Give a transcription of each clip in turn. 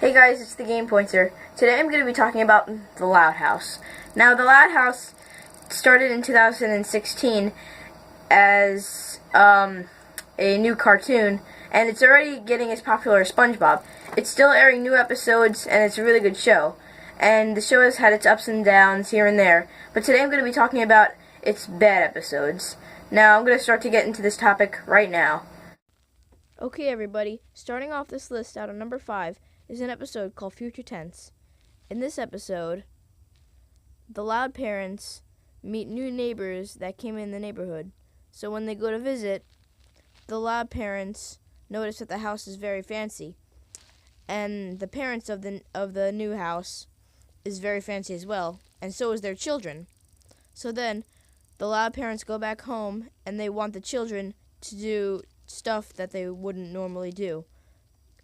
Hey guys, it's the Game Pointer. Today I'm going to be talking about The Loud House. Now, The Loud House started in 2016 as a new cartoon, and it's already getting as popular as SpongeBob. It's still airing new episodes, and it's a really good show. And the show has had its ups and downs here and there, but today I'm going to be talking about its bad episodes. Now, I'm going to start to get into this topic right now. Okay, everybody, starting off this list out of number 5 is an episode called Future Tense. In this episode, the Loud parents meet new neighbors that came in the neighborhood. So when they go to visit, the Loud parents notice that the house is very fancy, and the parents of the new house is very fancy as well, and so is their children. So then the Loud parents go back home, and they want the children to do stuff that they wouldn't normally do.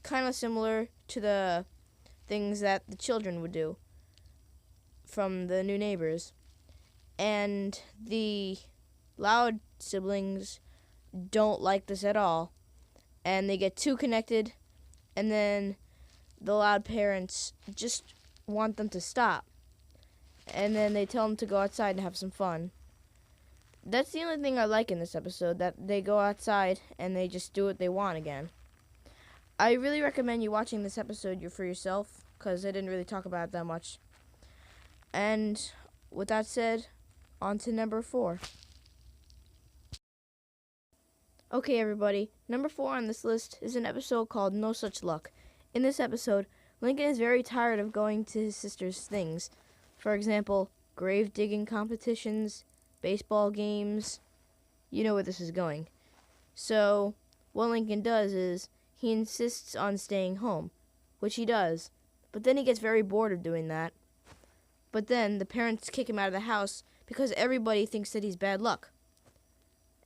Kind of similar to the things that the children would do from the new neighbors. And the Loud siblings don't like this at all, and they get too connected, and then the Loud parents just want them to stop, and then they tell them to go outside and have some fun. That's the only thing I like in this episode, that they go outside and they just do what they want again. I really recommend you watching this episode for yourself, because I didn't really talk about it that much. And with that said, on to number 4. Okay, everybody, number 4 on this list is an episode called No Such Luck. In this episode, Lincoln is very tired of going to his sister's things. For example, grave digging competitions, baseball games. You know where this is going. So, what Lincoln does is he insists on staying home, which he does, but then he gets very bored of doing that. But then the parents kick him out of the house because everybody thinks that he's bad luck.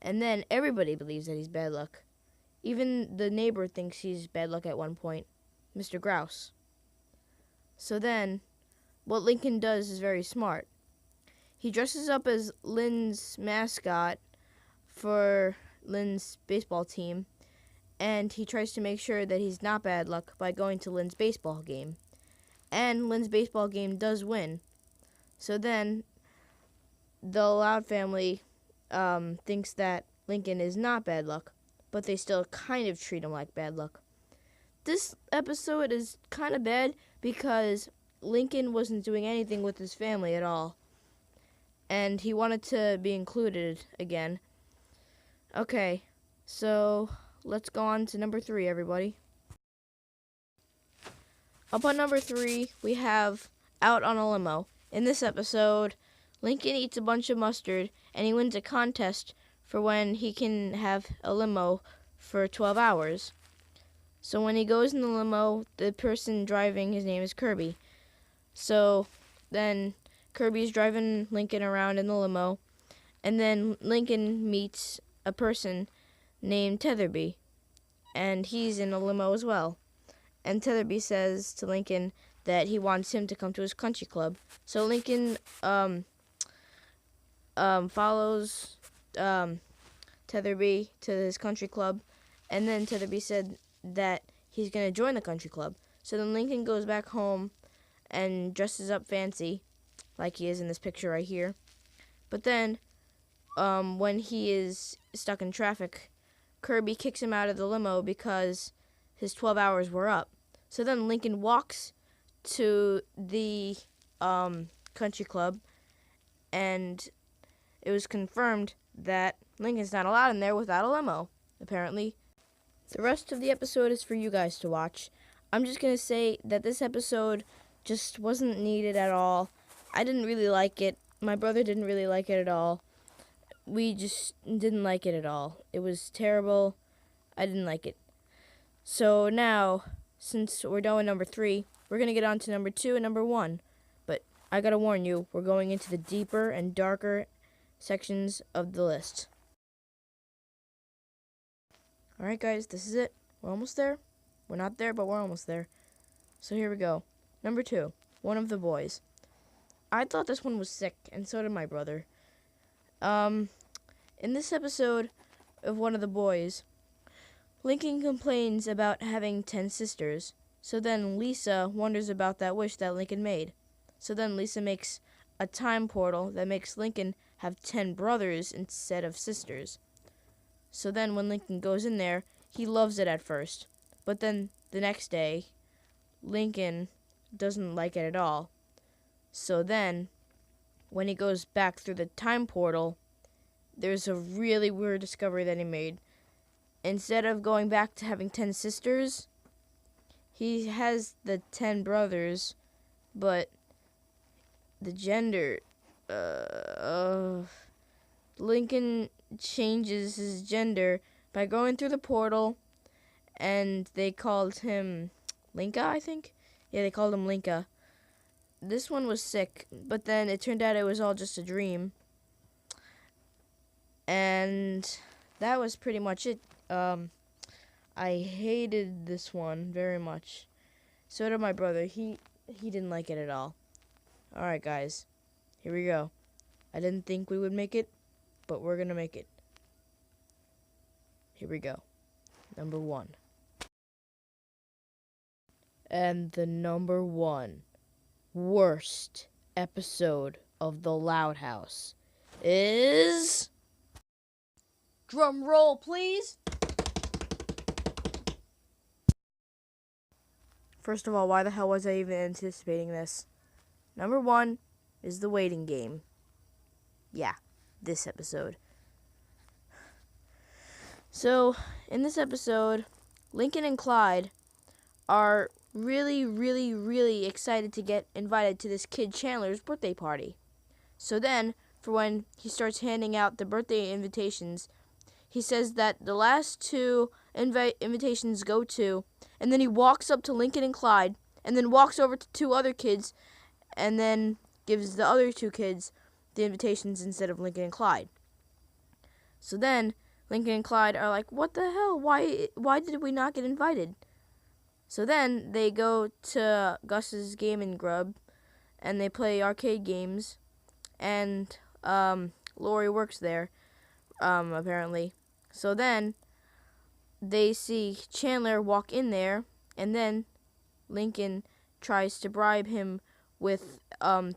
And then everybody believes that he's bad luck. Even the neighbor thinks he's bad luck at one point, Mr. Grouse. So then, what Lincoln does is very smart. He dresses up as Lynn's mascot for Lynn's baseball team, and he tries to make sure that he's not bad luck by going to Lynn's baseball game. And Lynn's baseball game does win. So then, the Loud family thinks that Lincoln is not bad luck, but they still kind of treat him like bad luck. This episode is kind of bad because Lincoln wasn't doing anything with his family at all, and he wanted to be included again. Okay, so let's go on to number 3, everybody. Up on number 3, we have Out on a Limo. In this episode, Lincoln eats a bunch of mustard, and he wins a contest for when he can have a limo for 12 hours. So when he goes in the limo, the person driving, his name is Kirby. So then Kirby's driving Lincoln around in the limo, and then Lincoln meets a person named Tetherby, and he's in a limo as well. And Tetherby says to Lincoln that he wants him to come to his country club. So Lincoln follows Tetherby to his country club, and then Tetherby said that he's going to join the country club. So then Lincoln goes back home and dresses up fancy, like he is in this picture right here. But then, when he is stuck in traffic, Kirby kicks him out of the limo because his 12 hours were up. So then Lincoln walks to the country club, and it was confirmed that Lincoln's not allowed in there without a limo, apparently. The rest of the episode is for you guys to watch. I'm just going to say that this episode just wasn't needed at all. I didn't really like it. My brother didn't really like it at all. We just didn't like it at all. It was terrible. I didn't like it. So now, since we're done with number 3, we're going to get on to number 2 and number 1. But I got to warn you, we're going into the deeper and darker sections of the list. Alright guys, this is it. We're almost there. We're not there, but we're almost there. So here we go. Number 2, One of the Boys. I thought this one was sick, and so did my brother. In this episode of One of the Boys, Lincoln complains about having 10 sisters. So then Lisa wonders about that wish that Lincoln made. So then Lisa makes a time portal that makes Lincoln have 10 brothers instead of sisters. So then when Lincoln goes in there, he loves it at first. But then the next day, Lincoln doesn't like it at all. So then, when he goes back through the time portal, there's a really weird discovery that he made. Instead of going back to having 10 sisters, he has the 10 brothers, but the gender, Lincoln changes his gender by going through the portal, and they called him Linka, I think? Yeah, they called him Linka. This one was sick, but then it turned out it was all just a dream. And that was pretty much it. I hated this one very much. So did my brother. He didn't like it at all. Alright, guys. Here we go. I didn't think we would make it, but we're gonna make it. Here we go. Number 1. And the number 1 worst episode of The Loud House is... Drum roll, please! First of all, why the hell was I even anticipating this? Number 1 is the waiting game. Yeah, this episode. So, in this episode, Lincoln and Clyde are really excited to get invited to this kid Chandler's birthday party. So then, for when he starts handing out the birthday invitations, he says that the last 2 invitations go to, and then he walks up to Lincoln and Clyde, and then walks over to 2 other kids, and then gives the other 2 kids the invitations instead of Lincoln and Clyde. So then, Lincoln and Clyde are like, what the hell? Why did we not get invited? So then they go to Gus's Gaming Grub, and they play arcade games, and Lori works there, apparently. So then they see Chandler walk in there, and then Lincoln tries to bribe him with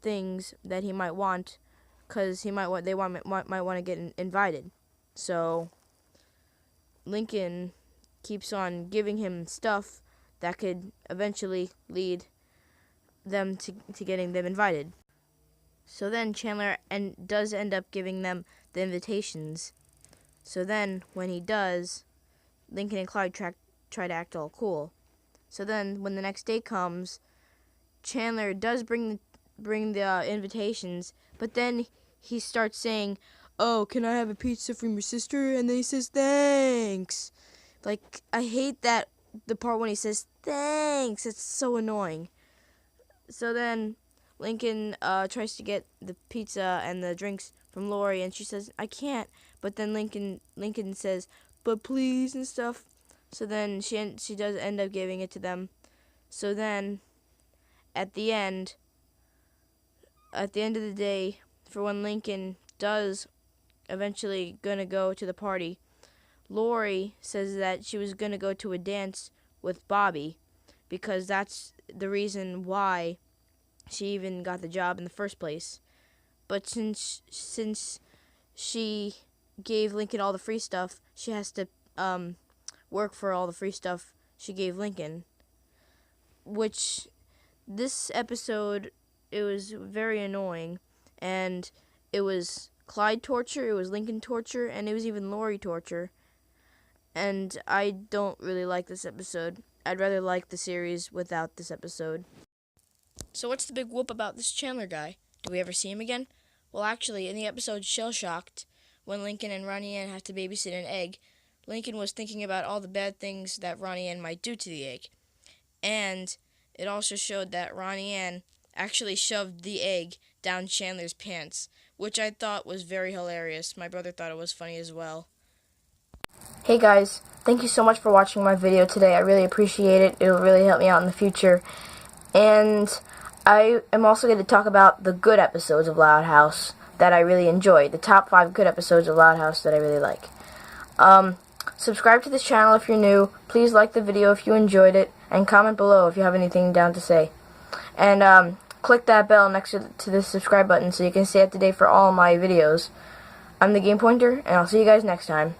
things that he might want, because might want to get invited. So Lincoln keeps on giving him stuff that could eventually lead them to getting them invited. So then Chandler does end up giving them the invitations. So then when he does, Lincoln and Clyde try to act all cool. So then when the next day comes, Chandler does bring the invitations, but then he starts saying, "Oh, can I have a pizza from your sister?" And then he says, "Thanks." Like, I hate the part when he says thanks. It's so annoying. So then Lincoln tries to get the pizza and the drinks from Lori, and she says, "I can't." But then Lincoln says, "But please," and stuff. So then she does end up giving it to them. So then at the end of the day, for when Lincoln does eventually gonna go to the party, Lori says that she was going to go to a dance with Bobby because that's the reason why she even got the job in the first place. But since she gave Lincoln all the free stuff, she has to work for all the free stuff she gave Lincoln. Which, this episode, it was very annoying. And it was Clyde torture, it was Lincoln torture, and it was even Lori torture. And I don't really like this episode. I'd rather like the series without this episode. So what's the big whoop about this Chandler guy? Do we ever see him again? Well, actually, in the episode Shell Shocked, when Lincoln and Ronnie Ann have to babysit an egg, Lincoln was thinking about all the bad things that Ronnie Ann might do to the egg. And it also showed that Ronnie Ann actually shoved the egg down Chandler's pants, which I thought was very hilarious. My brother thought it was funny as well. Hey guys, thank you so much for watching my video today. I really appreciate it. It'll really help me out in the future. And I am also going to talk about the good episodes of Loud House that I really enjoy. The top 5 good episodes of Loud House that I really like. subscribe to this channel if you're new. Please like the video if you enjoyed it, and comment below if you have anything down to say. And click that bell next to the subscribe button so you can stay up to date for all my videos. I'm the Game Pointer, and I'll see you guys next time.